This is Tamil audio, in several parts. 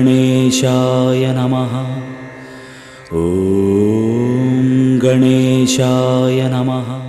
ಗಣೇಶಾಯ ನಮಃ. ಓಂ ಗಣೇಶಾಯ ನಮಃ.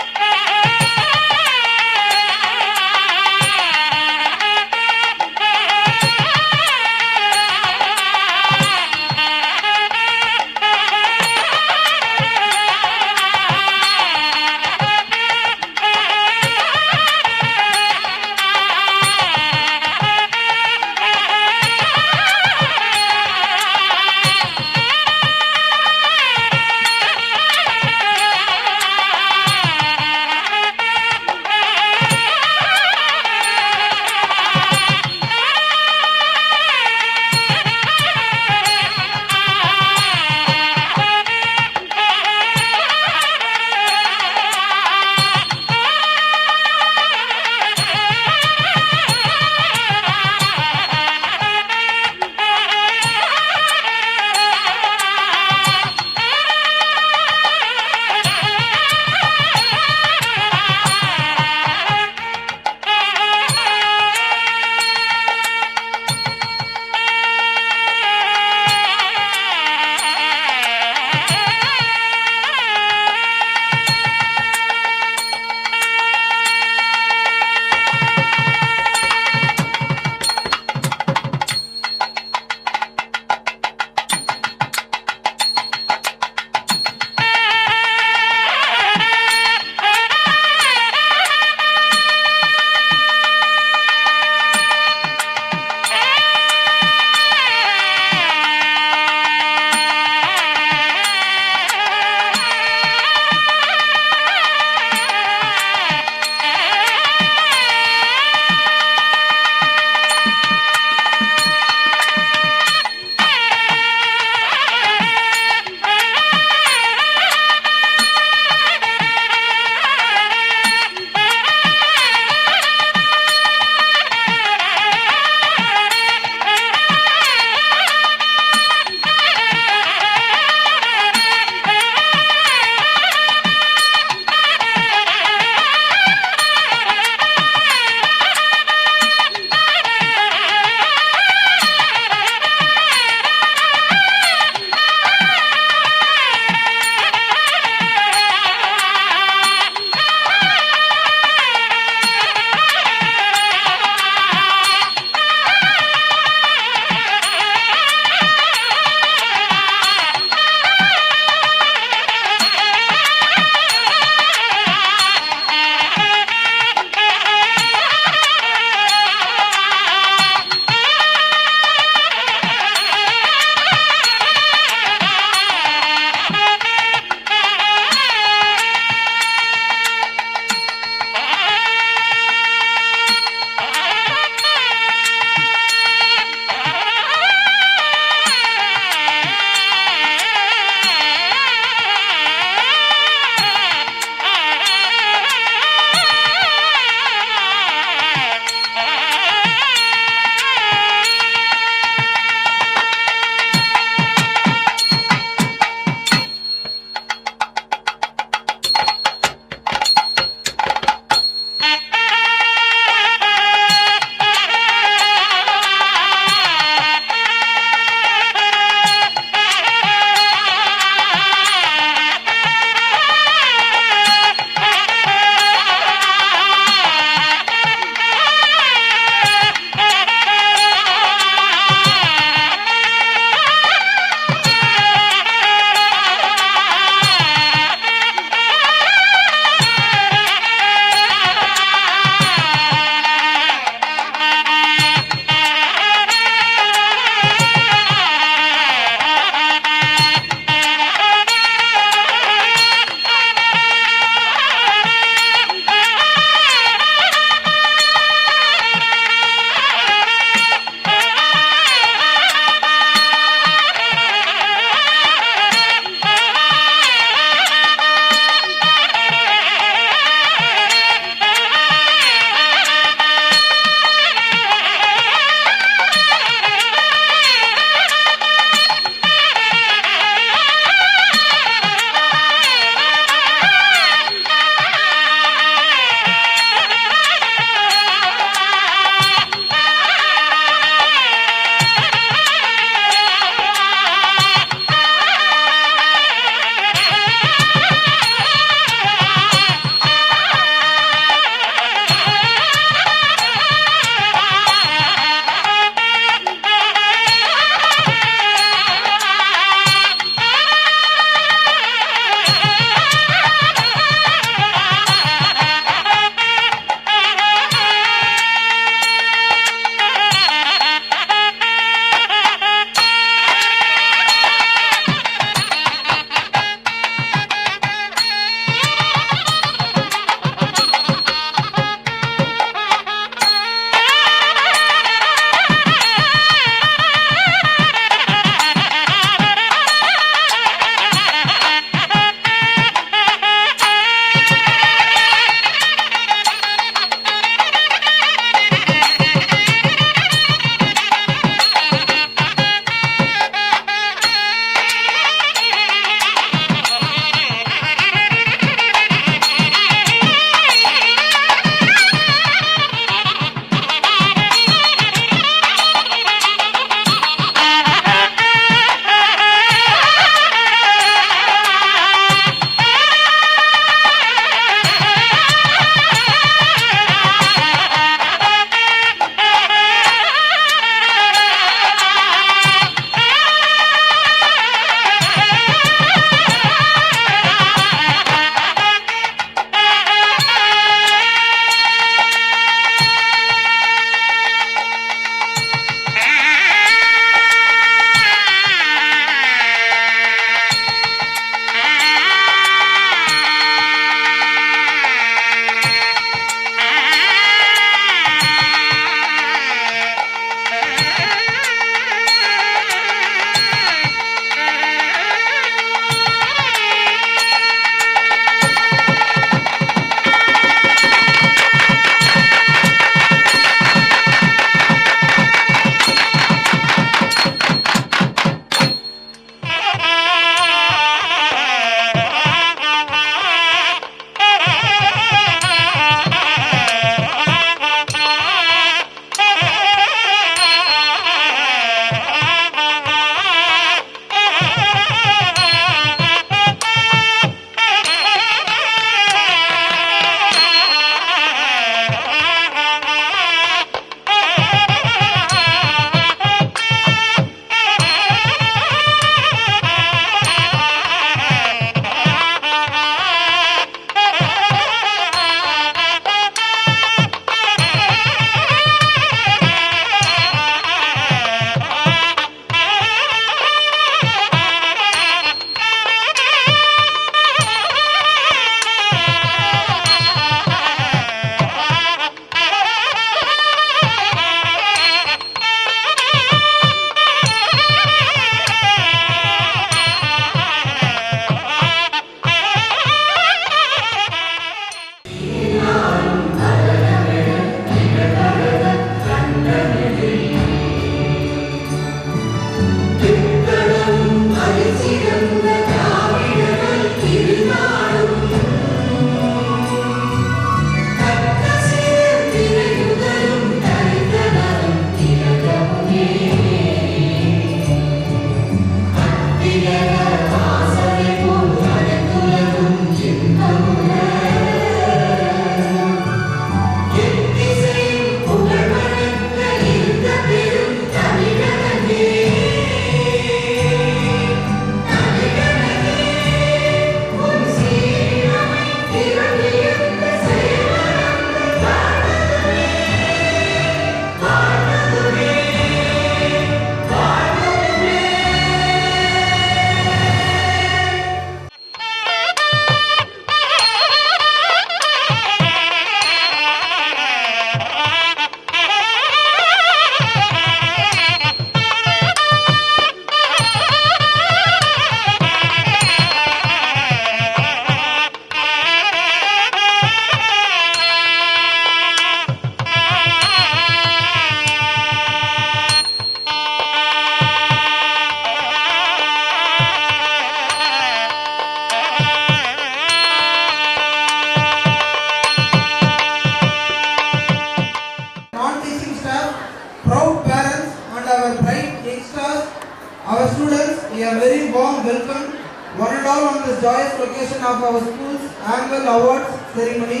joyous occasion of our school's annual awards ceremony.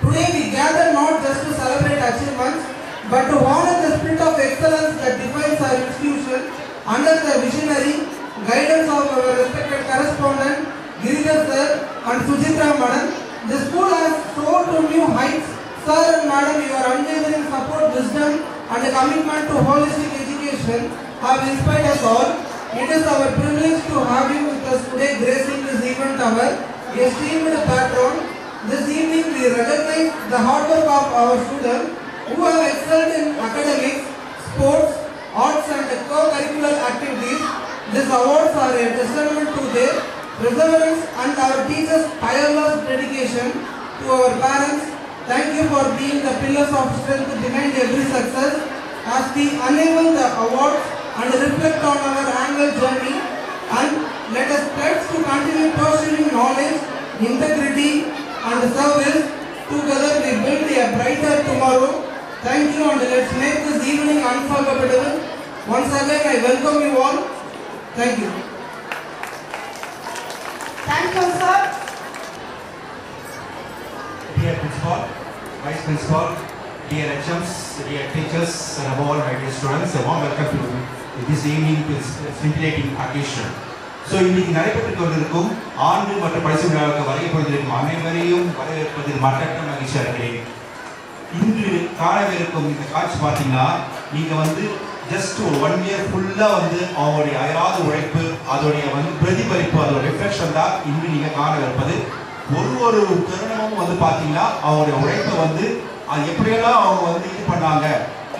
Today we gather not just to celebrate achievements, but to honor the spirit of excellence that defines our institution under the visionary guidance of our respected correspondent Giridhar sir and Sujitra madam. The school has soared to new heights. Sir and madam, your unwavering support, wisdom and commitment to holistic education have inspired us all. It is our privilege to have you with us today, gracing this event, our esteemed patron. This evening we recognize the hard work of our students who have excelled in academics, sports, arts and co-curricular activities. These awards are a testament to their perseverance and our teachers' tireless dedication. To our parents, thank you for being the pillars of strength behind every success. As we unveil the awards and reflect on our annual journey, and let us pledge to continue pursuing knowledge, integrity and service. Together we build a brighter tomorrow. Thank you, and let's make this evening unforgettable. Once again I welcome you all. Thank you. Thank you, sir. Dear Principal, Vice Principal, dear HMs, dear teachers, and above all, my dear students, a warm welcome to this evening to this scintillating occasion. So இன்னைக்கு நடைபெற்றுக் கொண்டிருக்கும் ஆண்டு மற்றும் பரிசு விழாவுக்கு வருகை புரிந்திருக்கும் அனைவரையும் வரவேற்பதில் மட்டற்ற மகிழ்ச்சியாக இருக்கிறேன். இன்று காணவிருக்கும் இந்த காட்சி பார்த்தீங்கன்னா நீங்கள் வந்து ஜஸ்ட் ஒரு 1 இயர் ஃபுல்லாக வந்து அவங்களுடைய அயராத உழைப்பு, அதோடைய வந்து பிரதிபலிப்பு, அதோட ரிஃப்ளெக்ஷன் தான் இன்று நீங்கள் காணவிருப்பது. ஒரு தருணமும் வந்து பார்த்தீங்கன்னா அவங்களுடைய உழைப்பை வந்து அது எப்படியெல்லாம் அவங்க வந்து இது பண்ணாங்க,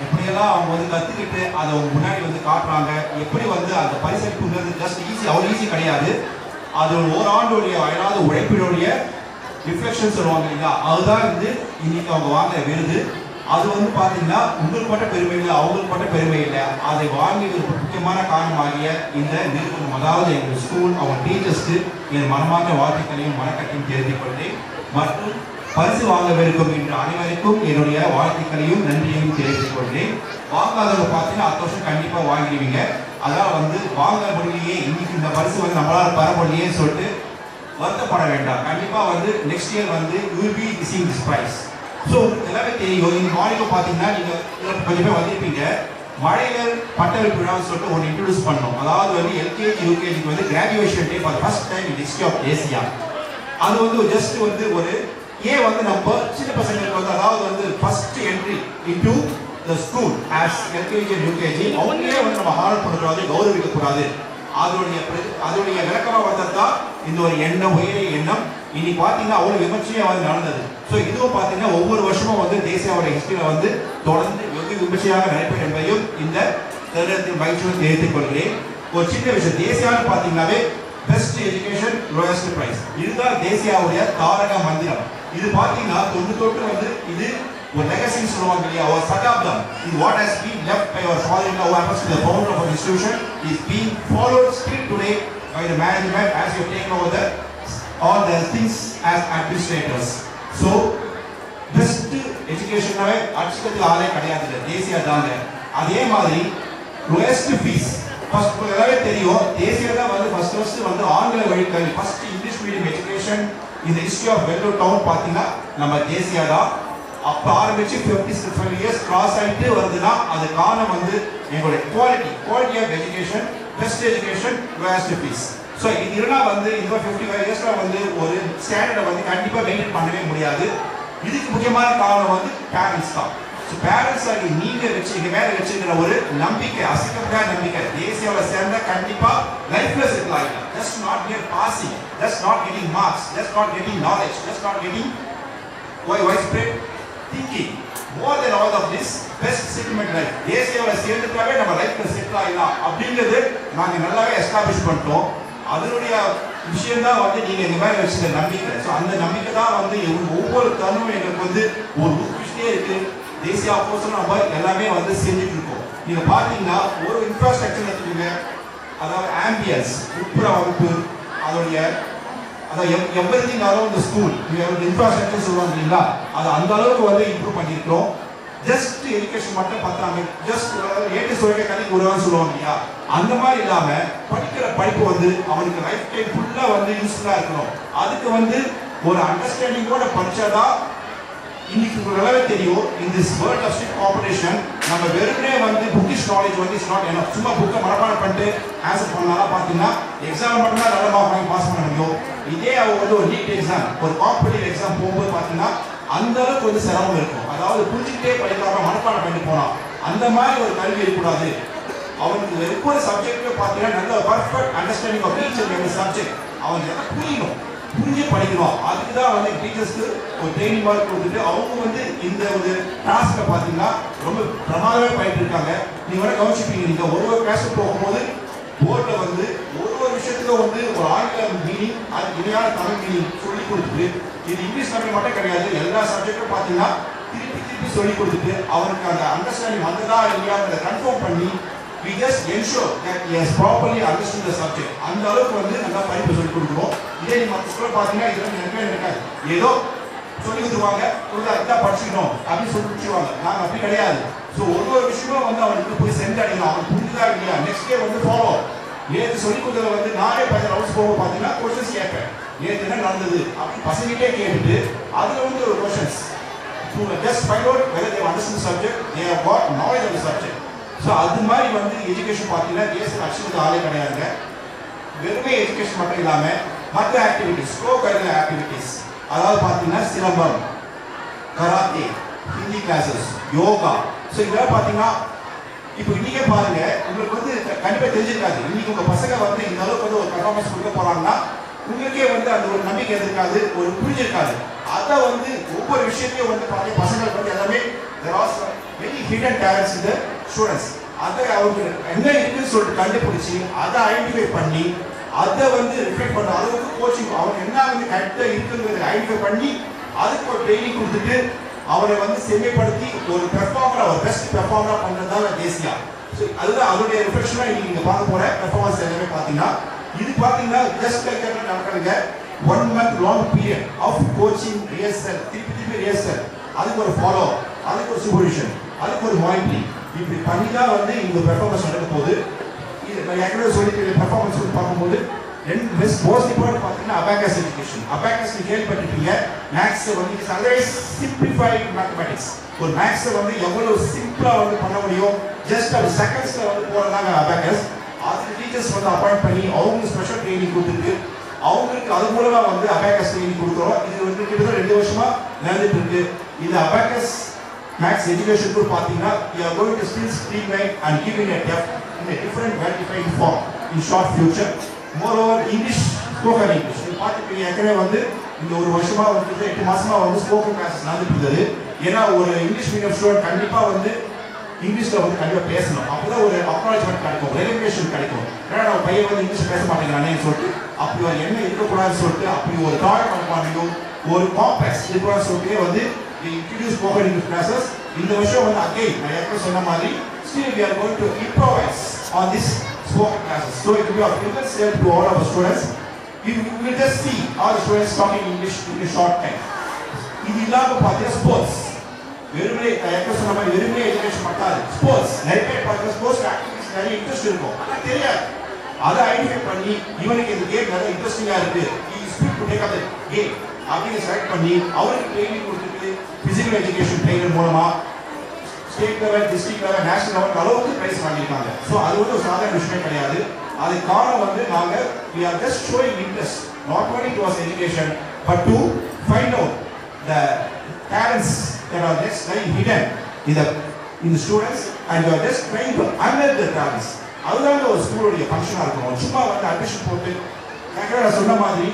எப்படியெல்லாம் அவங்க வந்து கற்றுக்கிட்டு அதை அவங்க முன்னாடி வந்து காட்டுறாங்க, எப்படி வந்து அந்த பரிசளிப்புங்கிறது ஜஸ்ட் ஈஸி, அவ்வளோ ஈஸி கிடையாது. அது ஓராண்டுடைய அயராத உழைப்பினுடைய ரிஃப்ளெக்ஷன் சொல்லுவாங்க இல்லையா, அதுதான் வந்து இன்னைக்கு அவங்க வாங்குற விருது. அது வந்து பார்த்தீங்கன்னா உங்களுக்கு மட்டும் பெருமை இல்லை, அவங்களுக்கு மட்டும் பெருமை இல்லை, அதை வாங்கி ஒரு முக்கியமான காரணமாகிய இந்த நிறுவனம், அதாவது எங்கள் ஸ்கூல், அவங்க டீச்சர்ஸ்க்கு என் மனமார்ந்த வாழ்த்துக்களையும் வணக்கத்தையும் தெரிவித்துக் கொள்கிறேன். மற்றும் பரிசு வாங்கவிருக்கும் என்ற அனைவருக்கும் என்னுடைய வாழ்த்துக்களையும் நன்றியையும் தெரிவித்துக் கொள்கிறேன். வாங்காதவங்க பார்த்தீங்கன்னா அடுத்த வருஷம் கண்டிப்பாக வாங்கிடுவீங்க. அதான் வந்து வாங்க முடியலையே, இன்னைக்கு இந்த பரிசு வந்து நம்மளால் பெற முடியலையேன்னு சொல்லிட்டு வருத்தப்பட வேண்டாம். கண்டிப்பாக வந்து நெக்ஸ்ட் இயர் வந்து you will be receiving this prize. So எல்லாமே தெரியும். இந்த மார்னிங் பார்த்தீங்கன்னா நீங்கள் கொஞ்சம் பேர் வந்திருப்பீங்க. மழையர் பட்டமளிப்பு விழான்னு சொல்லிட்டு ஒன்று இன்ட்ரடியூஸ் பண்ணோம். அதாவது வந்து எல்கேஜி யூகேஜிக்கு வந்து graduation day for first time in history of Asia. அது வந்து ஜஸ்ட் வந்து ஒரு ஏன் வந்து நம்ம சின்ன பசங்களுக்கு வந்து அதாவது வந்து first entry into the school as LKG and UKG அவங்களே வந்து நம்ம ஹானர் பண்ணக்கூடாது, கௌரவிக்கக்கூடாது. அதோடைய விளக்கமாக வந்தது தான் இந்த ஒரு எண்ணம், உயரிய எண்ணம். இன்னைக்கு பார்த்தீங்கன்னா அவ்வளோ விமர்சையாக வந்து நடந்தது. ஸோ இதுவும் பார்த்தீங்கன்னா ஒவ்வொரு வருஷமும் வந்து தேசியாவோட ஹிஸ்டரியில் வந்து தொடர்ந்து வெகு விமர்சையாக நடைபெறும் என்பதையும் இந்த தருணத்தில் மகிழ்ச்சியுடன் தெரிவித்துக் கொள்கிறேன். ஒரு சின்ன விஷயம், தேசியான்னு பார்த்தீங்கன்னாவே பெஸ்ட் எஜுகேஷன் லோயஸ்ட் பிரைஸ், இதுதான் தேசியாவுடைய தாரக மந்திரம். இது பார்த்தீங்கன்னா தொட்டு வந்து இது ஒரு லெகசின்னு சொல்லுவாங்க இல்லையா, ஒரு சகாப்தம். இது what has been left by our father in law who happens to the founder of our institution is being followed still today by the management as you have taken over all the things as administrators. So best education-னாவே அடிச்சுக்கிறதுக்கு ஆளே கிடையாது, தேசியா தாங்க. அதே மாதிரி lowest fees ஃபர்ஸ்ட் எல்லாமே தெரியும், தேசியா தான் வந்து ஃபர்ஸ்ட் வந்து ஆங்கில வழி கல்வி, ஃபர்ஸ்ட் இங்கிலீஷ் மீடியம் எஜுகேஷன் இந்த ஹிஸ்டரி ஆஃப் வெல்லூர் டவுன் பார்த்தீங்கன்னா நம்ம தேசியா தான். அப்போ ஆரம்பிச்சு 55 இயர்ஸ் கிராஸ் ஆகிட்டு வருதுன்னா அது காரணம் வந்து எங்களுடைய quality of education, best education, lowest fees. So இது இருந்தால் வந்து இந்த 55 இயர்ஸில் வந்து ஒரு ஸ்டாண்டர்டை வந்து கண்டிப்பாக மெயின்டைன் பண்ணவே முடியாது. இதுக்கு முக்கியமான காரணம் வந்து பேரண்ட்ஸ் தான். ஸோ பேரண்ட்ஸ் ஆகி நீங்கள் எங்கள் மேலே வச்சுக்கிற ஒரு நம்பிக்கை, அசைக்கப்படாத நம்பிக்கை, தேசியாவில் சேர்ந்தால் கண்டிப்பாக லைஃப்ல செட்டில் ஆகிடும். Just not near passing, just not getting marks, just not getting knowledge, just not getting widespread thinking. More than all of this, best settlement life. தேசியாவில் சேர்ந்துட்டாவே நம்ம லைஃப்ல செட்டில் ஆகிடலாம் அப்படிங்கிறது நாங்கள் நல்லாவே எஸ்டாப்ளிஷ் பண்ணிட்டோம். அதனுடைய விஷயம் தான் வந்து நீங்கள் எங்கள் மேலே வச்சுக்கிற நம்பிக்கை. ஸோ அந்த நம்பிக்கை தான் வந்து ஒவ்வொரு தருணமும் எங்களுக்கு வந்து ஒரு ஊக்குவிச்சிட்டே இருக்கு. தேசிய அப்போசம் நம்ம எல்லாமே வந்து செஞ்சுட்டு இருக்கோம். நீங்கள் பார்த்தீங்கன்னா ஒரு இன்ஃப்ராஸ்ட்ரக்சர் எடுத்துக்கோங்க, அதாவது ஆம்பியன்ஸ், உட்புற வகுப்பு, அதோடைய everything around the school infrastructure சொல்லுவாங்க இல்லைங்களா, அது அந்த அளவுக்கு வந்து இம்ப்ரூவ் பண்ணியிருக்கிறோம். ஜஸ்ட் எஜுகேஷன் மட்டும் பார்த்தாங்க, ஜஸ்ட் ஏட்டு சொல்லிக்க கதைக்கு உருவான்னு சொல்லுவாங்க இல்லையா, அந்த மாதிரி இல்லாம படிக்கிற படிப்பு வந்து அவனுக்கு லைஃப் டைம் ஃபுல்லா வந்து யூஸ்ஃபுல்லா இருக்கணும். அதுக்கு வந்து ஒரு அண்டர்ஸ்டாண்டிங்கோட படிச்சாதான் இன்னைக்கு நல்லாவே தெரியும். In this world of strict competition நம்ம வெறுமனே வந்து புக்கிஷ் நாலேஜ் வந்து இஸ் நாட் எனஃப். சும்மா புக்கை மனப்பாடம் பண்ணிட்டு ஆன்சர் பண்ணாலும் பார்த்தீங்கன்னா எக்ஸாம் மட்டும்தான் நல்ல மார்க் வாங்கி பாஸ் பண்ண முடியும். இதே அவங்க வந்து ஒரு நீட் எக்ஸாம், ஒரு காம்படிட்டிவ் எக்ஸாம் போகும்போது பார்த்தீங்கன்னா அந்த அளவுக்கு வந்து சிரமம் இருக்கும். அதாவது புரிஞ்சுக்கிட்டே படிக்காம மனப்பாடம் பண்ணிட்டு போனான், அந்த மாதிரி ஒரு கல்வி இருக்கக்கூடாது. அவனுக்கு ஒவ்வொரு சப்ஜெக்ட்டும் பார்த்தீங்கன்னா நல்ல perfect understanding of each and every subject அவனுக்கு எல்லாம் புரியணும், புரிஞ்சு படிக்கணும். அதுக்கு தான் வந்து டீச்சர்ஸ்க்கு ஒரு ட்ரைனிங் மாதிரி கொடுத்துட்டு அவங்க வந்து இந்த ஒரு டாஸ்க்கை பார்த்தீங்கன்னா ரொம்ப பிரமாதமே பண்ணிட்டு இருக்காங்க. நீங்க வேணா கவனிச்சுப்பீங்க, நீங்க ஒரு கிளாஸுக்கு போகும்போது போர்டில் வந்து ஒரு விஷயத்துக்கும் வந்து ஒரு ஆங்கில மீனிங், அது இணையான தமிழ் மீனிங் சொல்லி கொடுத்துட்டு, இது இங்கிலீஷ் தமிழ் மட்டும் கிடையாது, எல்லா சப்ஜெக்டும் பார்த்தீங்கன்னா திருப்பி திருப்பி சொல்லி கொடுத்துட்டு அவனுக்கு அந்த அண்டர்ஸ்டாண்டிங் வந்ததா இல்லையான்றதை கன்ஃபார்ம் பண்ணி we just ensure that he has properly understood the subject. அந்த அளவுக்கு வந்து நல்லா படிப்பு சொல்லி கொடுக்குறோம். இதே நீ மற்ற ஸ்கூலில் பார்த்தீங்கன்னா இதெல்லாம் நினைக்கவே இருக்காது, ஏதோ சொல்லி கொடுத்துருவாங்க, இதான் படிச்சுக்கணும் அப்படின்னு சொல்லி முடிச்சுவாங்க. நாங்கள் அப்படி கிடையாது. ஸோ ஒரு விஷயமும் வந்து அவனுக்கு போய் சென்ட் அடிக்கணும், அவனுக்கு புரிஞ்சுதா இல்லையா, நெக்ஸ்ட் டே வந்து ஃபாலோ. நேற்று சொல்லி கொடுத்தத வந்து நானே 10 ரவுண்ட்ஸ் போக பார்த்தீங்கன்னா கொஸ்டின்ஸ் கேட்பேன், நேற்று என்ன நடந்தது அப்படின்னு பசங்கிட்டே கேட்டுட்டு அதில் வந்து ஒரு questions just find out whether they understand the subject, they have got knowledge of the subject. So அது மாதிரி வந்து எஜுகேஷன் பார்த்தீங்கன்னா தேசிய அச்சுறுத்த ஆளே கிடையாதுங்க. வெறுமே எஜுகேஷன் மட்டும் இல்லாமல் மற்ற ஆக்டிவிட்டிஸ், கோ கரிக்குலர் ஆக்டிவிட்டிஸ், அதாவது பார்த்தீங்கன்னா silambam, karate, Hindi classes, yoga. So இதெல்லாம் பார்த்தீங்கன்னா இப்போ இன்னைக்கே பாருங்க, உங்களுக்கு வந்து கண்டிப்பாக தெரிஞ்சிருக்காது. இன்னைக்கு உங்கள் பசங்க வந்து இந்த அளவுக்கு வந்து ஒரு பர்ஃபார்மன்ஸ் கொடுக்க போகிறாங்கன்னா உங்களுக்கே வந்து அந்த ஒரு நம்பிக்கை இருக்காது, ஒரு புரிஞ்சிருக்காது. அதை வந்து ஒவ்வொரு விஷயத்தையும் வந்து பார்த்தீங்கன்னா பசங்களுக்கு வந்து எல்லாமே there are many hidden talents in the students. அதை அவங்க என்ன இருக்குன்னு சொல்லிட்டு கண்டுபிடிச்சி அதை ஐடென்டிஃபை பண்ணி அதை வந்து ரிஃப்ளெக்ட் பண்ண அளவுக்கு கோச்சிங், அவங்க என்ன வந்து கரெக்டாக இருக்குங்கிறத ஐடென்டிஃபை பண்ணி அதுக்கு ஒரு ட்ரைனிங் கொடுத்துட்டு அவரை வந்து செம்மைப்படுத்தி ஒரு பெர்ஃபார்மராக, ஒரு பெஸ்ட் பெர்ஃபார்மராக பண்ணுறதுனால தேசியா. ஸோ அதுதான் அதோடைய ரிஃப்ளெக்ஷனாக இன்னைக்கு நீங்கள் பார்க்க போகிற பெர்ஃபார்மன்ஸ் எல்லாமே பார்த்தீங்கன்னா இது பார்த்தீங்கன்னா ஜஸ்ட் லைக் நடக்கிறதுங்க 1 month long period of coaching, rehearsal, திருப்பி ரிஹர்சல், அதுக்கு ஒரு ஃபாலோ, அதுக்கு ஒரு சூப்பர்விஷன், அதுக்கு ஒரு மானிட்டரிங், இப்படி பண்ணி தான் வந்து இந்த பெர்ஃபார்மன்ஸ் நடக்க போகுது. இது ஏற்கனவே சொல்லிட்டு பெர்ஃபார்மன்ஸ் பார்க்கும்போது மோஸ்ட் இம்பார்ட்டன்ட் பார்த்தீங்கன்னா அபாகஸ் எஜுகேஷன். அபாகஸ் கேள்விப்பட்டிருப்பீங்க. மேக்ஸ் வந்து அதர்வைஸ் சிம்பிளிஃபைட் மேத்தமெட்டிக்ஸ். ஒரு மேக்ஸை வந்து எவ்வளோ சிம்பிளாக வந்து பண்ண முடியும், ஜஸ்ட் ஒரு செகண்ட்ஸில் வந்து போகிறதாங்க அபாகஸ். அதுக்கு டீச்சர்ஸ் வந்து அப்பாயிண்ட் பண்ணி அவங்களுக்கு ஸ்பெஷல் ட்ரைனிங் கொடுத்துட்டு அவங்களுக்கு அது மூலமா வந்து அபாகஸ் ட்ரைனிங் கொடுக்குறோம். இது வந்து கிட்டத்தட்ட 2 வருஷமா நடந்துட்டு இருக்கு. இந்த அபாகஸ் மேக்ஸ் எஜுகேஷன் கூட பார்த்தீங்கன்னா we are going to still streamline and give it a depth in a different well-defined form in short future. Moreover, English, spoken English. இது பார்த்துட்டு ஏற்கனவே வந்து இந்த 1 வருஷமா வந்து 8 மாசமா வந்து ஸ்போக்கன் கிளாஸஸ் நடந்துட்டு இருந்தது. ஏன்னா ஒரு இங்கிலீஷ் மீடியம் ஸ்டூடெண்ட் கண்டிப்பாக வந்து இங்கிலீஷில் வந்து கண்டிப்பாக பேசணும், அப்போதான் ஒரு அக்னாலஜ்மெண்ட் கிடைக்கும், ரெகக்னேஷன் கிடைக்கும். ஏன்னா நம்ம பையன் வந்து இங்கிலீஷ் பேச மாட்டேங்கிறானேன்னு சொல்லிட்டு அப்படி ஒரு எண்ணம் இருக்கக்கூடாதுன்னு சொல்லிட்டு அப்படி ஒரு தாட் பண்ணணும், ஒரு காம்ப்ளெக்ஸ் இருக்கக்கூடாதுன்னு சொல்லிட்டு வந்து இன்ட்ரடியூஸ் ஸ்போக்கன் இங்கிலீஷ் கிளாஸஸ். இந்த வருஷம் வந்து அகைன் நான் ஏற்கனவே சொன்ன மாதிரி still we are going to improvise on this spoken classes. So it will be of immense help to all of our students. You will just see all the students talking English in a short time. இது இல்லாமல் பார்த்தீங்கன்னா ஸ்போர்ட்ஸ், வெறுமனே ஏற்கனவே சொன்ன மாதிரி வெறுமனே எஜுகேஷன் பத்தாது. ஸ்போர்ட்ஸ் நிறைய பேர் பார்த்தீங்கன்னா ஸ்போர்ட்ஸ் ஆக்டிவிட்டிஸ் நிறைய இன்ட்ரெஸ்ட் இருக்கும், ஆனால் தெரியாது. அதை ஐடென்டிஃபை பண்ணி இவனுக்கு இந்த கேம் நிறைய இன்ட்ரெஸ்டிங்காக இருக்கு, கேம் அப்படின்னு செலக்ட் பண்ணி அவருக்கு ட்ரைனிங் கொடுத்துட்டு பிசிக்கல் எஜுகேஷன் ட்ரைனர் மூலமா state level, district level, national level அளவுக்கு பிரைஸ் வாங்கியிருக்காங்க. ஸோ அது வந்து ஒரு சாதாரண விஷயமே கிடையாது. அதுக்கு காரணம் வந்து நாங்கள் we are just showing interest not only towards education but to find out the talents that are just lying hidden in the students and we are just trying to unearth the talents. அதுதான் ஒரு ஸ்கூலுடைய ஃபங்க்ஷனாக இருக்கணும். சும்மா வந்து அட்மிஷன் போட்டு நான் சொன்ன மாதிரி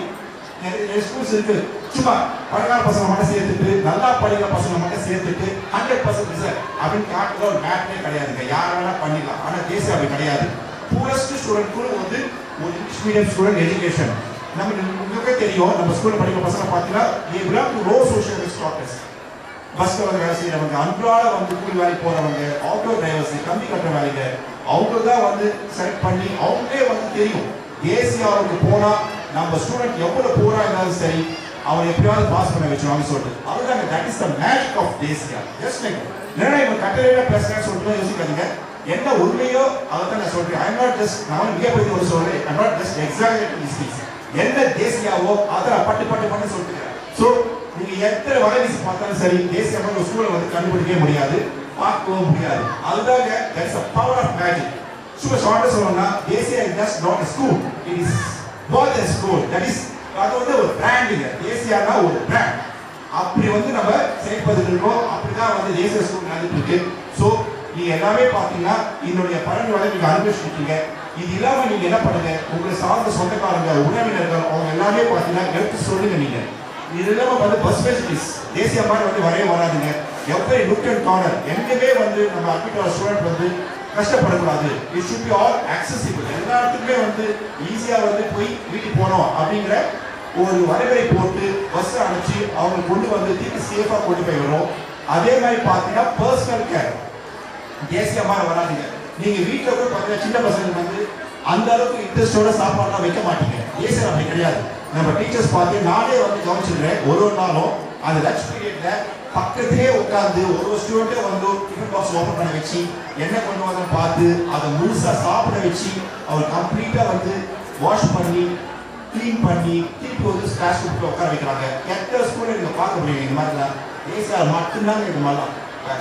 நிறைய ஸ்கூல்ஸ் இருக்கு, சும்மா படிக்கிற பசங்க மட்டும் சேர்த்துட்டு நல்லா படிக்கிற பசங்க மட்டும் சேர்த்துட்டு 100% ரிசல்ட் அப்படின்னு காட்டுற ஒரு மேட்னே கிடையாதுங்க. யார் வேணா பண்ணிடலாம், ஆனால் தேசிய அப்படி கிடையாது. பூரஸ்ட் ஸ்டூடெண்ட் கூட வந்து ஒரு இங்கிலீஷ் மீடியம் ஸ்டூடெண்ட் எஜுகேஷன் நமக்கு தெரியும். நம்ம ஸ்கூலில் படிக்கிற பசங்க பார்த்தீங்கன்னா they belong to low social risk status. பஸ்ஸில் வந்து வேலை செய்கிறவங்க, அன்றாட வந்து கூலி வேலைக்கு போகிறவங்க, ஆட்டோ டிரைவர்ஸ், கம்பி கட்டுற வேலைங்க, அவங்க தான் வந்து செலக்ட் பண்ணி அவங்களே வந்து தெரியும் தேசியாவுக்கு போனால் நம்ம ஸ்டூடெண்ட் எவ்வளோ போரா இருந்தாலும் சரி அவன் எப்படியாவது பாஸ் பண்ண வச்சிருவாங்க சொல்லிட்டு அதுதான் that is the magic of தேசியா. ஜஸ்ட் லைக் என்னடா இவன் கட்டளையில பேசுறேன்னு சொல்லிட்டு யோசிக்காதீங்க. என்ன உண்மையோ அதை தான் நான் சொல்றேன். ஐ நாட் ஜஸ்ட் நான் மிக பற்றி ஒரு சொல்றேன். I not just exactly this என்ன தேசியாவோ அதை பட்டு சொல்லிட்டு. ஸோ நீங்க எத்தனை வலைவீசி பார்த்தாலும் சரி தேசிய ஒரு ஸ்கூலை வந்து கண்டுபிடிக்கவே முடியாது, பார்க்கவும் முடியாது. அதுதாங்க that is the power of magic. சும்மா ஷார்ட்டா சொல்லணும்னா தேசியா is just not a school, it is more than school. that is அது வந்து ஒரு பிராண்டிங். தேசியானா ஒரு பிராண்ட். அப்படி வந்து நம்ம செயல்பட்டு இருக்கோம். அப்படிதான் வந்து தேசிய ஸ்கூல் நடந்துட்டு இருக்கு. ஸோ நீங்க எல்லாமே பாத்தீங்கன்னா இதனுடைய பலன் வரை நீங்க அனுபவிச்சிருக்கீங்க. இது இல்லாம நீங்க என்ன பண்ணுங்க, உங்களை சார்ந்த சொந்தக்காரங்க உறவினர்கள் அவங்க எல்லாமே பாத்தீங்கன்னா எடுத்து சொல்லுங்க. நீங்க இது இல்லாம வந்து பஸ் ஃபெசிலிட்டிஸ் தேசிய மாதிரி வந்து வரவே வராதுங்க. எவ்வளவு லுக் அண்ட் கார்னர் எங்கேயுமே வந்து நம்ம அட்மிட் ஸ்டூடெண்ட் வந்து கஷ்டப்படக்கூடாது. It should be all accessible. எல்லா இடத்துக்குமே வந்து ஈஸியா வந்து போய் வீட்டுக்கு போனோம் அப்படிங்கிற ஒரு வரைமுறை போட்டு பஸ் அனுப்பிச்சு அவங்க கொண்டு வந்து திருப்பி சேஃபா கொண்டு போய் வரும். அதே மாதிரி பாத்தீங்கன்னா பர்சனல் கேர் தேசியமாக வராதுங்க. நீங்க வீட்டில் கூட பார்த்தீங்கன்னா சின்ன பசங்க வந்து அந்த அளவுக்கு இன்ட்ரெஸ்டோட சாப்பாடுலாம் வைக்க மாட்டீங்க. தேசியம் அப்படி கிடையாது. நம்ம டீச்சர்ஸ் பார்த்து நானே வந்து கவனிச்சிடுறேன். ஒரு நாளும் அந்த லஞ்ச் பீரியட்ல பக்கத்திலே உட்காந்து ஒரு ஸ்டூடெண்ட்டே வந்து டிஃபன் பாக்ஸ் ஓப்பன் பண்ண வச்சு என்ன கொண்டு வந்து பார்த்து அதை முழுசா சாப்பிட வச்சு அவர் கம்ப்ளீட்டா வந்து வாஷ் பண்ணி கிளீன் பண்ணி திருப்பி வந்து கிளாஸ் ரூம்ல உட்கார வைக்கிறாங்க. எத்தனை ஸ்கூல்ல நீங்க பார்க்க முடியும் இந்த மாதிரிலாம். தேசியம் மட்டும்தாங்க இந்த மாதிரிலாம்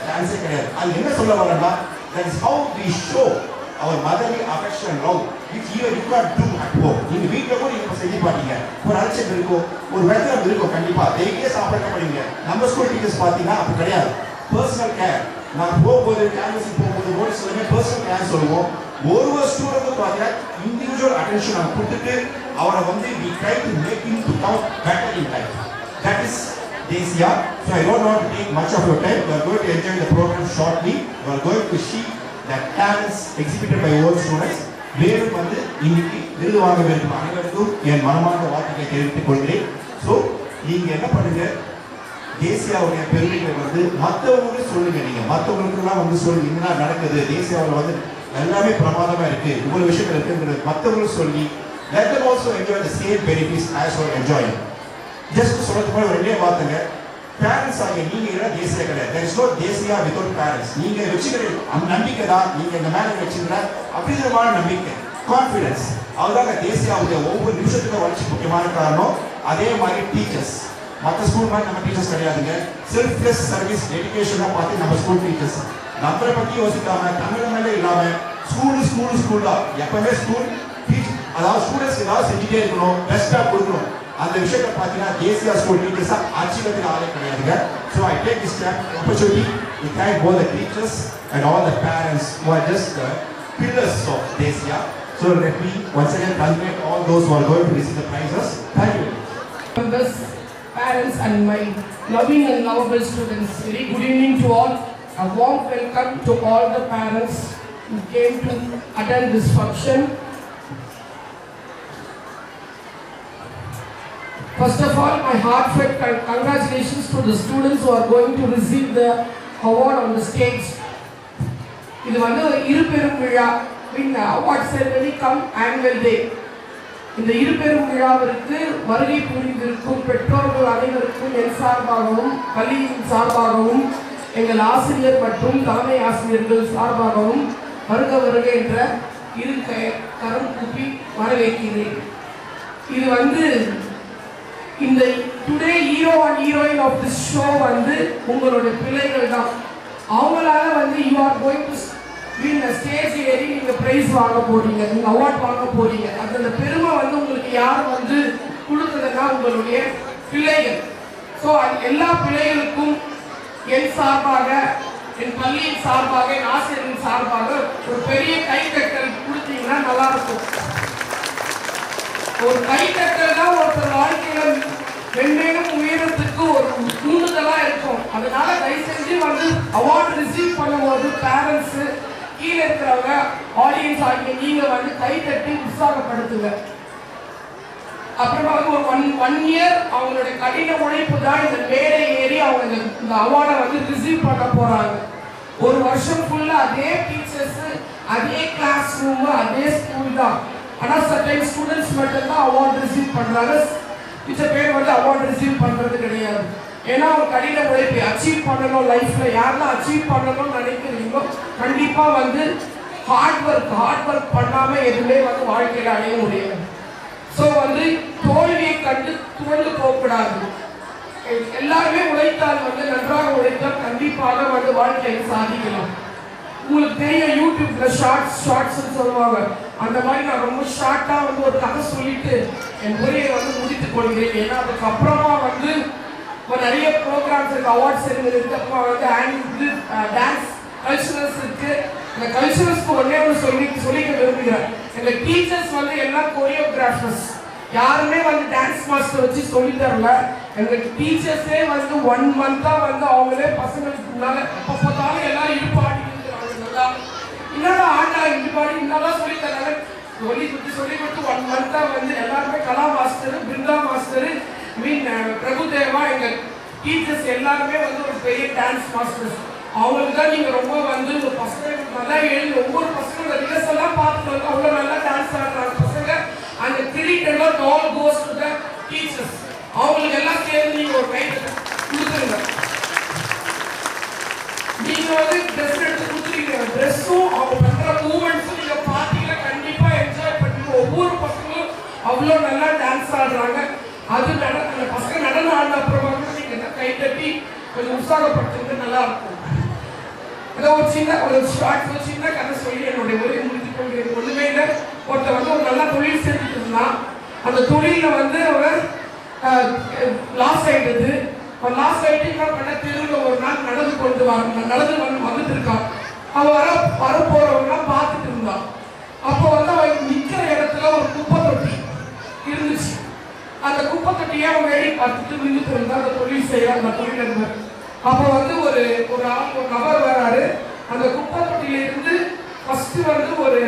சான்ஸே கிடையாது. அது என்ன சொல்ல வரேன்னா that is how we show our motherly affection and love which even you can't do at home. நீங்க வீட்ல கூட நீங்க செஞ்சு பாத்தீங்க ஒரு அலட்சியம் இருக்கும், ஒரு வெத்தனம் இருக்கும். கண்டிப்பா டெய்லியே சாப்பிட பண்ணுவீங்க. நம்ம ஸ்கூல் டீச்சர்ஸ் பாத்தீங்கன்னா அப்படி கிடையாது. Personal care. நான் போகும்போது கேம்பஸுக்கு போகும்போது ஒரு சிலமே பர்சனல் கேர் சொல்லுவோம். ஒரு ஸ்டூடெண்ட் பார்த்தீங்கன்னா இண்டிவிஜுவல் அட்டென்ஷன் நம்ம கொடுத்துட்டு அவரை வந்து we try to make him to come better in life. That is Desia. So I don't want to take much of your time. We are going to enjoy the program shortly. We are going to see the talents exhibited by all students. மேலும் வந்து இன்னைக்கு விருது வாங்க வேண்டும் அனைவருக்கும் என் மனமார்ந்த வாழ்த்துக்களை தெரிவித்துக் கொள்கிறேன். ஸோ நீங்க என்ன பண்ணுங்க, தேசியாவுடைய பெருமைகளை வந்து மற்றவங்களுக்கு சொல்லுங்க. நீங்க மற்றவங்களுக்குலாம் வந்து சொல்லுங்க என்ன நடக்குது தேசியாவில் வந்து எல்லாமே பிரமாதமா இருக்கு, இவ்வளவு விஷயங்கள் இருக்குங்கிறது மற்றவங்களுக்கு சொல்லி let them also enjoy the same benefits as you are enjoying. Just சொல்றதுக்கு முன்னாடி ஒரு ரெண்டே வார்த்தைங்க. பேரண்ட்ஸ் ஆகிய நீங்க எல்லாம் தேசியா கிடையாது. there is no தேசியா without parents. நீங்க வச்சுக்கிற நம்பிக்கை தான் நீங்க இந்த மேல வச்சுக்கிற அப்படிங்கிற நம்பிக்கை கான்ஃபிடன்ஸ் அதுதாங்க தேசியாவுடைய ஒவ்வொரு நிமிஷத்துக்கும் வளர்ச்சி முக்கியமான காரணம். அதே மாதிரி டீச்சர்ஸ் மற்ற ஸ்கூல் மாதிரி நம்ம டீச்சர்ஸ் கிடையாதுங்க. செல்ஃப்லெஸ் சர்வீஸ் டெடிகேஷனா பார்த்து நம்ம ஸ்கூல் டீச்சர்ஸ் நம்மளை பத்தி யோசிக்காம தமிழ் மேலே இல்லாம ஸ்கூல் தான் எப்பவுமே ஸ்கூல் டீச் அதாவது ஸ்டூடெண்ட்ஸ் ஏதாவது செஞ்சுட்டே இருக்கணும், பெஸ்டா கொடுக்கணும். அந்த விஷயத்தை பார்த்தீங்கன்னா தேசியா ஸ்கூல் டீச்சர்ஸா ஆட்சியத்துக்கு ஆளே கிடையாதுங்க. So I take this opportunity to thank both the teachers and all the parents who are just the pillars of Desia. So let me once again congratulate all those who are going to receive the prizes. Thank you. Members, parents and my loving and lovable students, very good evening to all. A warm welcome to all the parents who came to attend this function. First of all, my heartfelt congratulations to the students who are going to receive the award on the stage. இது வந்து இருபெரும் விழா mean award ceremony cum annual day. இந்த இருபெரும் விழாவிற்கு வருகை புரிந்திருக்கும் பெற்றோர்கள் அனைவருக்கும் என் சார்பாகவும் பள்ளியின் சார்பாகவும் எங்கள் ஆசிரியர் மற்றும் தலைமை ஆசிரியர்கள் சார்பாகவும் வருக என்ற இரு கரம் கூப்பி வரவேற்கிறேன். இது வந்து இந்த today hero and heroine of this show வந்து உங்களுடைய பிள்ளைகள் தான். அவங்களால வந்து you are going to win stage ஏறி நீங்கள் ப்ரைஸ் வாங்க போறீங்க, நீங்கள் அவார்ட் வாங்க போறீங்க. அந்த பெருமை வந்து உங்களுக்கு யார் வந்து கொடுத்ததுன்னா உங்களுடைய பிள்ளைகள். ஸோ எல்லா பிள்ளைகளுக்கும் என் சார்பாக என் பள்ளியின் சார்பாக என் ஆசிரியரின் சார்பாக ஒரு பெரிய கைத்தட்டல் கொடுத்தீங்கன்னா நல்லா இருக்கும். ஒரு கைத்தட்டல் தான் ஒருத்தர் வாழ்க்கையில் வெண்மேலும் உயரத்துக்கு ஒரு தூண்டுதலா இருக்கும். அதனால தயவு செஞ்சு வந்து அவார்டு ரிசீவ் பண்ணும்போது பேரண்ட்ஸ் கீழே இருக்கிறவங்க ஆடியன்ஸ் ஆகிய நீங்க வந்து கைத்தட்டி உற்சாகப்படுத்துங்க. அப்புறமா வந்து ஒரு ஒன் இயர் அவங்களுடைய கடின உழைப்பு தான் இந்த மேடை ஏறி அவங்க இந்த அவார்டை வந்து ரிசீவ் பண்ண போறாங்க. ஒரு வருஷம் ஃபுல்லா அதே டீச்சர்ஸ், அதே கிளாஸ் ரூம், அதே ஸ்கூல் தான். ஆனால் சர்டைன் ஸ்டூடெண்ட்ஸ் மட்டும்தான் அவார்டு ரிசீவ் பண்ணுறாங்க. மிச்ச பேர் வந்து அவார்டு ரிசீவ் பண்ணுறது கிடையாது. ஏன்னா அவங்க கடின உழைப்பு அச்சீவ் பண்ணணும் லைஃப்பில். யாரெல்லாம் அச்சீவ் பண்ணணும்னு நினைக்கிறீங்களோ கண்டிப்பாக வந்து ஹார்ட் ஒர்க் பண்ணாமல் எதுவுமே வந்து வாழ்க்கையில் அடைய முடியாது. ஸோ வந்து தோல்வியை கண்டு துவண்டு போகக்கூடாது. எல்லாருமே உழைத்தால் வந்து நன்றாக உழைத்தால் கண்டிப்பாக வந்து வாழ்க்கையை சாதிக்கலாம். உங்களுக்கு தெரியும் யூடியூப்ல ஷார்ட்ஸ் சொல்லுவாங்க. அந்த மாதிரி நான் ரொம்ப ஷார்ட்டாக வந்து ஒரு கதை சொல்லிட்டு என் உரையை வந்து முடித்துக் கொள்கிறேன். ஏன்னா அதுக்கப்புறமா வந்து நிறைய ப்ரோக்ராம்ஸ் இருக்கு, அவார்ட்ஸ் இருக்கு, அப்புறமா வந்து டான்ஸ் கல்ச்சுரல்ஸ் இருக்கு. அந்த கல்ச்சுரல்ஸ்க்கு ஒன்னே ஒன்று சொல்லிக்க விரும்புகிறேன். எங்கள் டீச்சர்ஸ் வந்து எல்லாம் கோரியோகிராஃபர்ஸ், யாருமே வந்து டான்ஸ் மாஸ்டர் வச்சு சொல்லி தரல. எங்கள் டீச்சர்ஸே வந்து 1 மந்த்தா வந்து அவங்களே பசங்களுக்கு முன்னால எப்போ பார்த்தாலும் எல்லாம் இடுப்பாடி இருக்கிறாங்க. என்னடா ஆண்டா இடுப்பாடி இன்னெல்லாம் சொல்லி தராங்க சொல்லி கொடுத்து 1 மந்த்தா வந்து எல்லாருமே கலா மாஸ்டர், பிருந்தா மாஸ்டர், பிரபுதேவா, எங்கள் டீச்சர்ஸ் எல்லாருமே வந்து ஒரு பெரிய டான்ஸ் மாஸ்டர்ஸ். அவங்களுக்கு தான் நீங்கள் ரொம்ப வந்து ஒரு பசங்களுக்கு நல்லா எழுதி ஒவ்வொரு பசங்களோட ரிஹர்சல்லாம் பார்த்துட்டு வந்து அவ்வளோ நல்லா டான்ஸ் ஆடுறாங்க பசங்க. அந்த கிரெடிட் எல்லாம் all goes to the teachers. அவங்களுக்கு எல்லாம் சேர்ந்து நீங்கள் ஒரு கை கொடுத்துருங்க. நீங்கள் வந்து ட்ரெஸ் எடுத்து கொடுத்துருக்கீங்க, ட்ரெஸ்ஸும் அவங்க பண்ணுற மூமெண்ட்ஸும் நீங்கள் பார்த்தீங்கன்னா கண்டிப்பாக என்ஜாய் பண்ணுங்க. ஒவ்வொரு பசங்களும் அவ்வளோ நல்லா டான்ஸ் ஆடுறாங்க. அது அந்த பசங்க நடனம் ஆடின அப்புறமா கூட நீங்கள் கை தட்டி கொஞ்சம் உற்சாகப்படுத்துறது நல்லா இருக்கும். ஏதோ ஒரு சின்ன கதை சொல்லி என்னுடைய உரையை முடித்துக் கொள்கிறேன். ஒன்றுமே இல்லை, ஒருத்தர் வந்து ஒரு நல்ல தொழில் செஞ்சுட்டு இருந்தான். அந்த தொழிலில் வந்து அவர் லாஸ் ஆகிடுது. அவர் லாஸ் ஆகிட்டு என்ன பண்ண தெருவில் ஒரு நாள் நடந்து வந்துட்டு இருக்கான். அவன் வரப்போறவங்கலாம் பார்த்துட்டு இருந்தான். அப்போ வந்து அவன் நிற்கிற இடத்துல ஒரு குப்பை தொட்டி இருந்துச்சு. அந்த குப்பை தொட்டியை அவன் வேடி பார்த்துட்டு நின்றுட்டு இருந்தா அந்த தொழில் செய்ய அந்த தொழிலதிபர். அப்போ வந்து ஒரு நபர் வராரு. அந்த குப்பை தொட்டியிலிருந்து ஃபர்ஸ்ட் வந்து ஒரு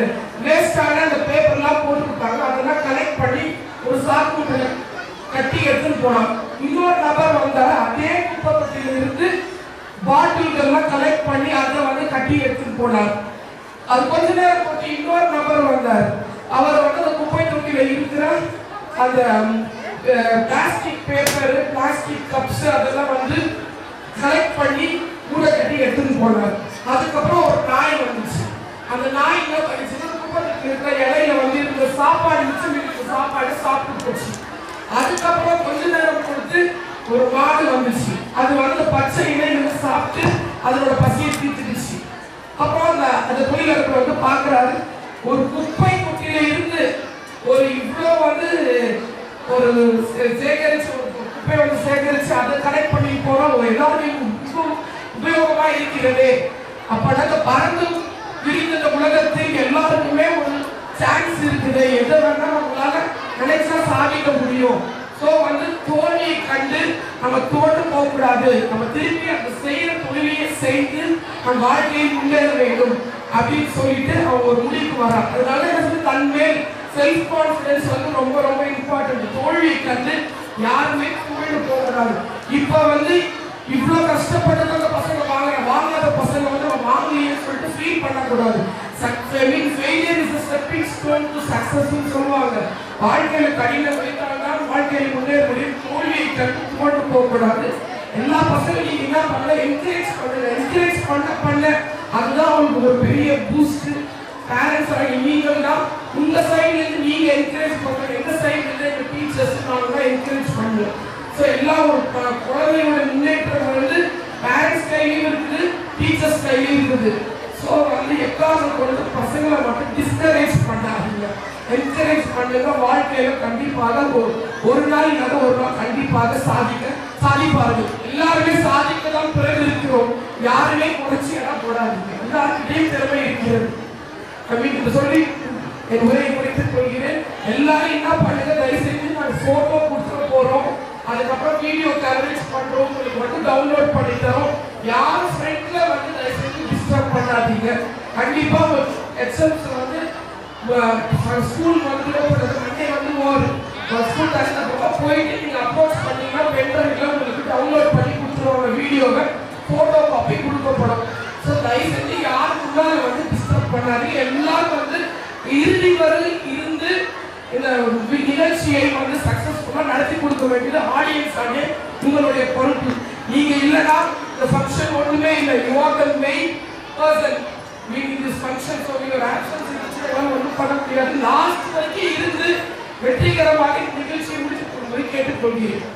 வேஸ்டான அந்த பேப்பர்லாம் போட்டு கொடுத்தாங்க. அதெல்லாம் கலெக்ட் பண்ணி ஒரு சாக்கு கட்டி எடுத்துன்னு போனான். இன்னொரு நபர் வந்தார். அதே குப்பை தொட்டியிலிருந்து பாட்டில்கள்லாம் கலெக்ட் பண்ணி அதை வந்து கட்டி எடுத்துன்னு போனார். அது கொஞ்ச நேரம் போட்டு இன்னொரு நபர் வந்தார். அவர் வந்து அந்த குப்பை தொட்டியில இருக்கிற அந்த பிளாஸ்டிக் பேப்பர், பிளாஸ்டிக் கப்ஸ் அதெல்லாம் வந்து கலெக்ட் பண்ணி கூட கட்டி எடுத்துன்னு போனார். அதுக்கப்புறம் ஒரு நாய் வந்துச்சு. அந்த நாய் என்ன பண்ணிச்சுன்னா குப்பத்தில் இருக்கிற இலையில வந்து இருந்த சாப்பாடு மிச்சம் இருக்கிற சாப்பாடு சாப்பிட்டு போச்சு. அதுக்கப்புறம் கொஞ்ச நேரம் கொடுத்து ஒரு மாடு வந்துச்சு. அது வந்து பச்சை இலைகளை சாப்பிட்டு அதோட பசியை தீர்த்துடுச்சு. அப்புறம் அந்த தொழிலதிபர் வந்து பார்க்குறாரு, ஒரு குப்பை தொட்டியில இருந்து ஒரு இவ்வளோ வந்து ஒரு சேகரிச்சு ஒரு குப்பை வந்து சேகரிச்சு அதை கலெக்ட் பண்ணி போறோம். எல்லாரும் உபயோகமா இருக்கிறது. அப்ப பறந்து விரிந்த உலகத்தில் எல்லாருக்குமே ஒரு சான்ஸ் இருக்குது. எதை வேணா நம்மளால நினைச்சா சாதிக்க முடியும். ஸோ வந்து தோல்வியை கண்டு நம்ம தோற்று போகக்கூடாது. நம்ம திருப்பி அந்த செய்யற தொழிலையே செய்து நம்ம வாழ்க்கையை முன்னேற வேண்டும் அப்படின்னு சொல்லிட்டு அவங்க ஒரு முடிவுக்கு வராங்க. அதனால என்ன தன்மேல் செல்ஃப் கான்ஃபிடன்ஸ் வந்து ரொம்ப ரொம்ப இம்பார்ட்டன்ட். தோல்வியை கண்டு யாருமே தோல்வி போகக்கூடாது. இப்போ வந்து இவ்வளோ கஷ்டப்பட்டு அந்த பசங்க வாங்காத பசங்க வந்து வாங்கலையேன்னு சொல்லிட்டு ஃபீல் பண்ணக்கூடாது. Failure is a stepping stone to success ன்னு சொல்லுவாங்க. வாழ்க்கையில கடின உழைத்தால்தான் வாழ்க்கையை முன்னேற முடியும். தோல்வியை கண்டு தோற்று போகக்கூடாது. எல்லா பசங்களையும் என்ன பண்ணல, என்கரேஜ் பண்ண அதுதான் அவங்களுக்கு ஒரு பெரிய பூஸ்ட். பேரண்ட்ஸ் ஆகி நீங்கள் தான் உங்க சைட்ல இருந்து நீங்க என்கரேஜ் பண்ணுங்க. எங்க சைட்ல இருந்து எங்க டீச்சர்ஸ் நாங்க தான் என்கரேஜ் பண்ணுவோம். ஸோ எல்லா ஒரு குழந்தையோட முன்னேற்றம் வந்து பேரண்ட்ஸ் கையிலையும் இருக்குது, டீச்சர்ஸ் கையிலையும் இருக்குது. ஸோ வந்து எக்காரணம் கொண்டு பசங்களை மட்டும் டிஸ்கரேஜ் பண்ணாதீங்க, என்கரேஜ் பண்ணுங்க. வாழ்க்கையில கண்டிப்பாக ஒரு நாள் இல்லாத ஒரு நாள் கண்டிப்பாக சாதிப்பார்கள். எல்லாருமே சாதிக்க தான் பிறகு இருக்கிறோம். யாருமே குறைச்சி இடம் போடாதீங்க. எல்லாருக்கிட்டையும் திறமை இருக்கிறது அப்படின்னு சொல்லி என் உரையை முடித்துக் கொள்கிறேன். எல்லாரும் என்ன பண்ணுங்க, தயவு செஞ்சு நாங்கள் போட்டோ கொடுத்துட போறோம். அதுக்கப்புறம் வீடியோ கவரேஜ் பண்றோம். உங்களுக்கு வந்து டவுன்லோட் பண்ணி தரோம். யாரும் ஃப்ரெண்ட்ல வந்து தயவு செஞ்சு டிஸ்டர்ப் பண்ணாதீங்க. கண்டிப்பா எக்ஸாம்ஸ் வந்து ஸ்கூல் வந்து மண்டே வந்து ஒரு ஸ்கூல் தரப்போ போயிட்டு நீங்க அப்ரோச் பண்ணீங்கன்னா பென்ட்ரைவ்ல உங்களுக்கு டவுன்லோட் பண்ணி கொடுத்துருவாங்க. வீடியோவை போட்டோ காப்பி கொடுக்கப்படும். ஸோ தயவு செஞ்சு யாருக்குள்ளால வந்து டிஸ்டர்ப் பண்ணாதீங்க. எல்லாரும் வந்து இறுதி வரை இருந்து இந்த நிகழ்ச்சியை வந்து சக்சஸ்ஃபுல்லா நம்ம நடத்தி கொடுக்க வேண்டியது ஆடியன்ஸ் ஆனே உங்களுடைய பொறுப்பு. நீங்க இல்லைன்னா இந்த ஃபங்க்ஷன் ஒண்ணுமே இல்லை. You are the main person meaning this function. So your actions ஒன்றும் பண்ண முடியாது. லாஸ்ட் வரைக்கும் இருந்து வெற்றிகரமாக இந்த நிகழ்ச்சியை முடித்து கொள்வதை கேட்டுக்கொள்கிறேன்.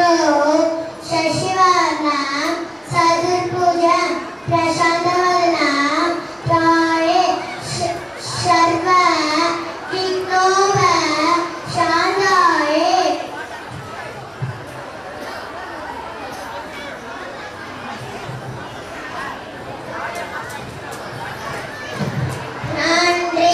ओम शशिवर्णम सदुर्भुजम प्रशांतवदनम त्राये सर्व विघ्नोम शांताये Nandi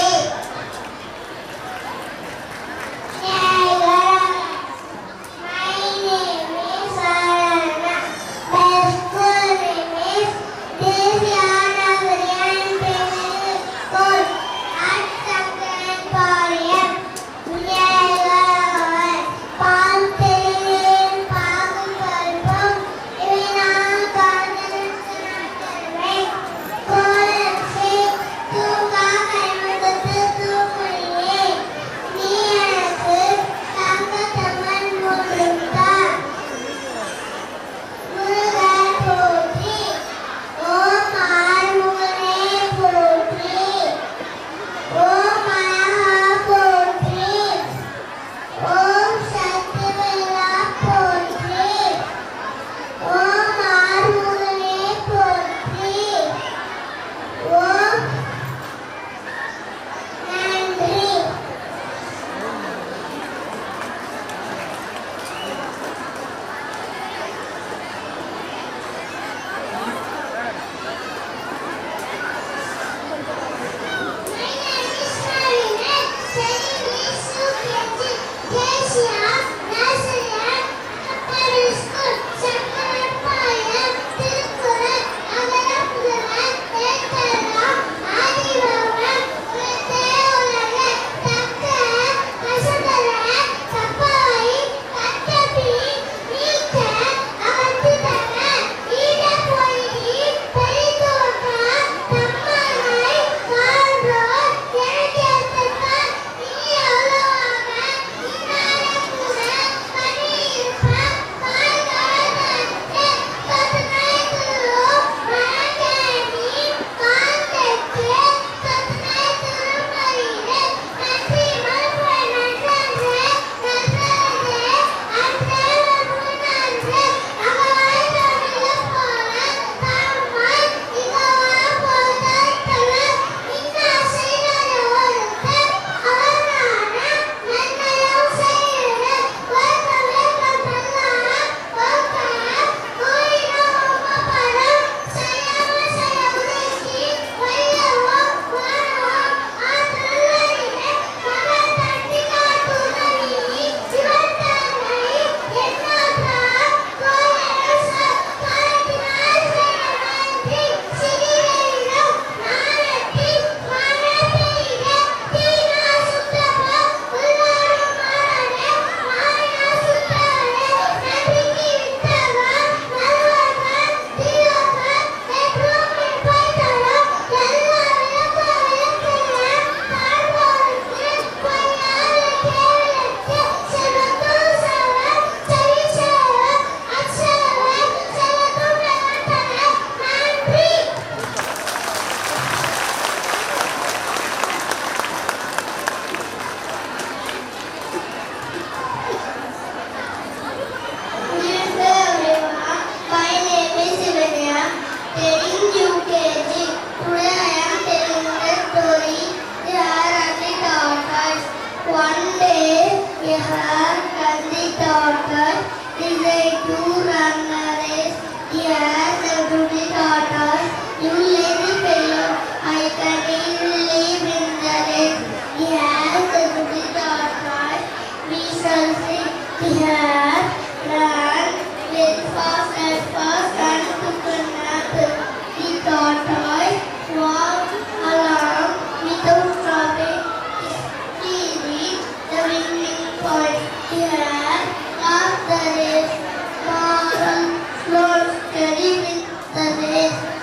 Moral, slow, steady with the race.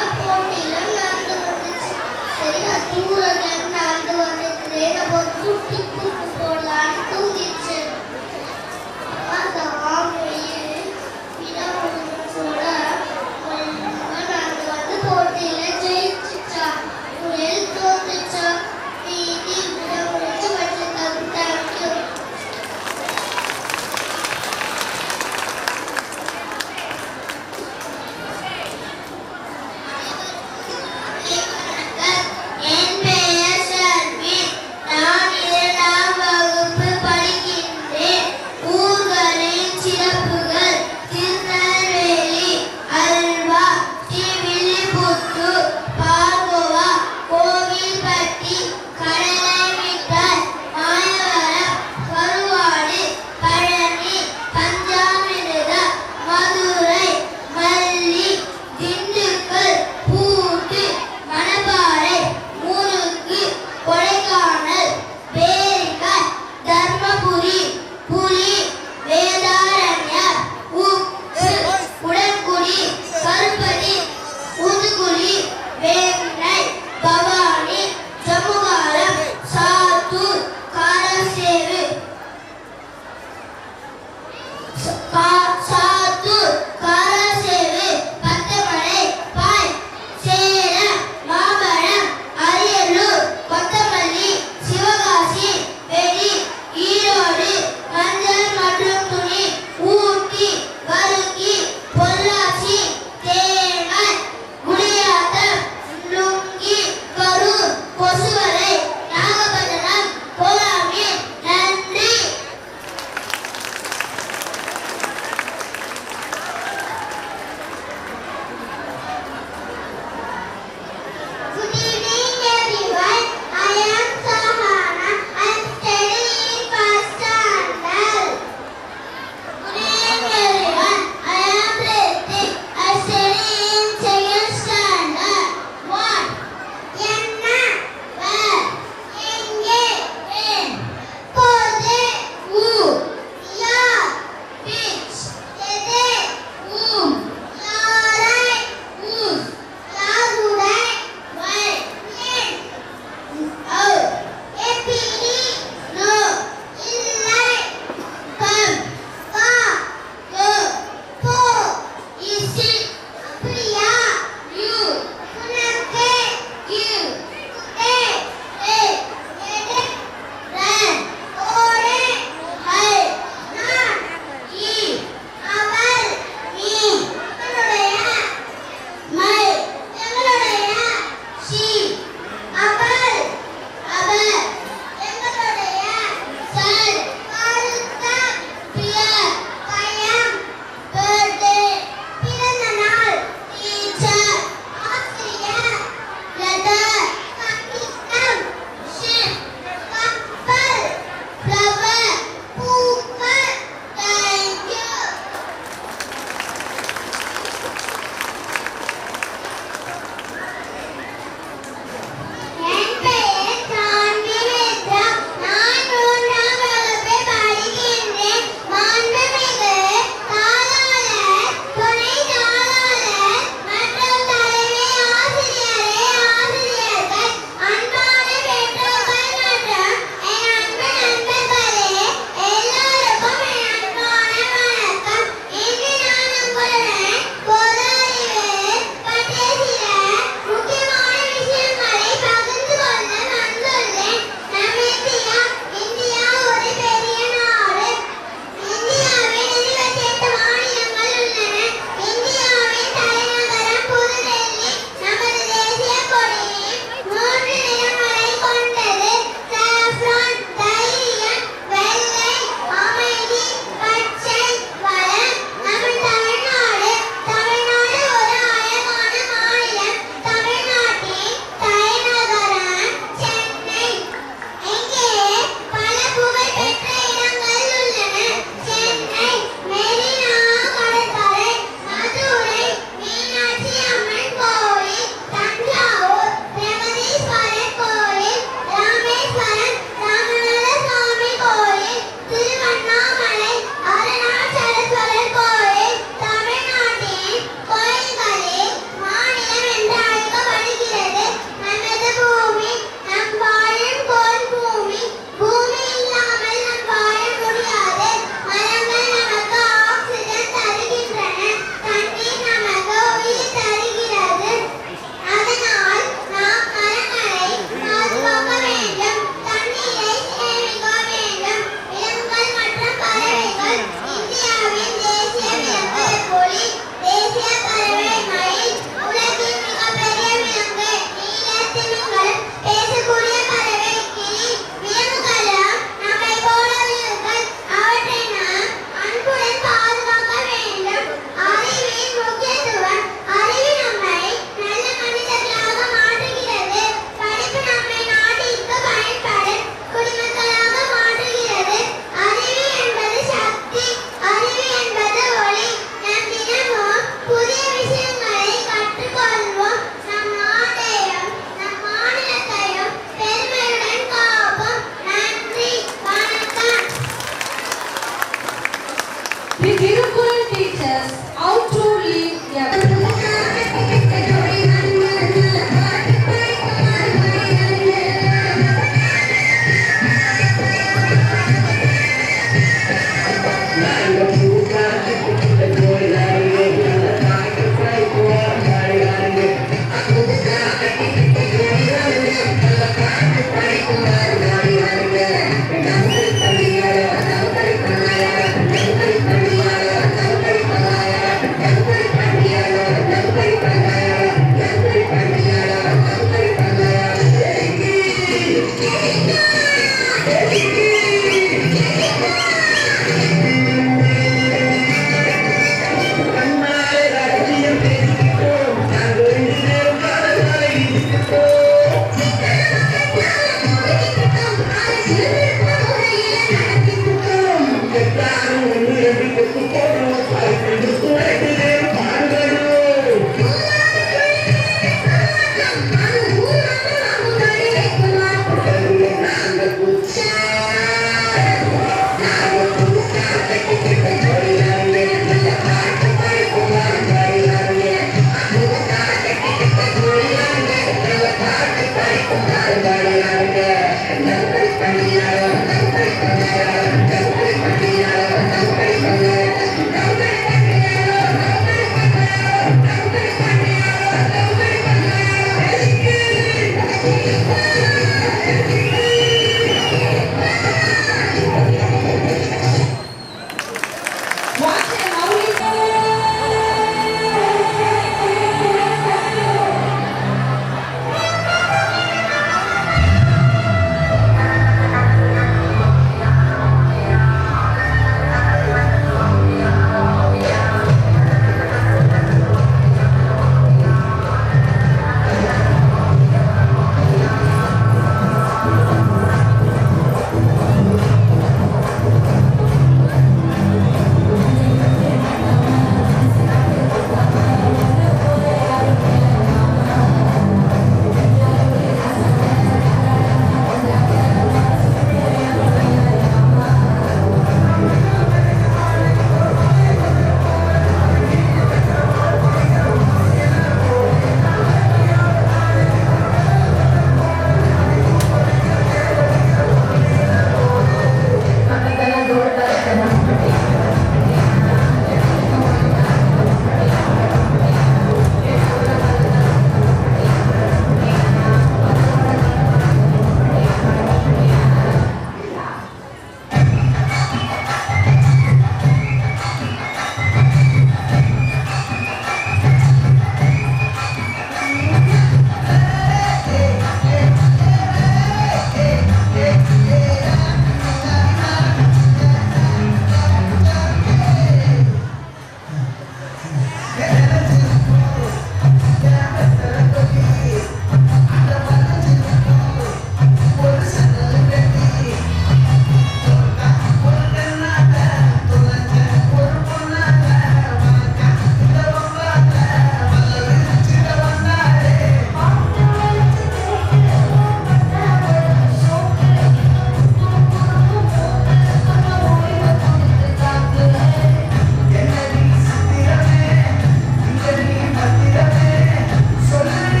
Sorry.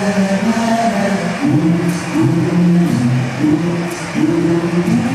Thank you.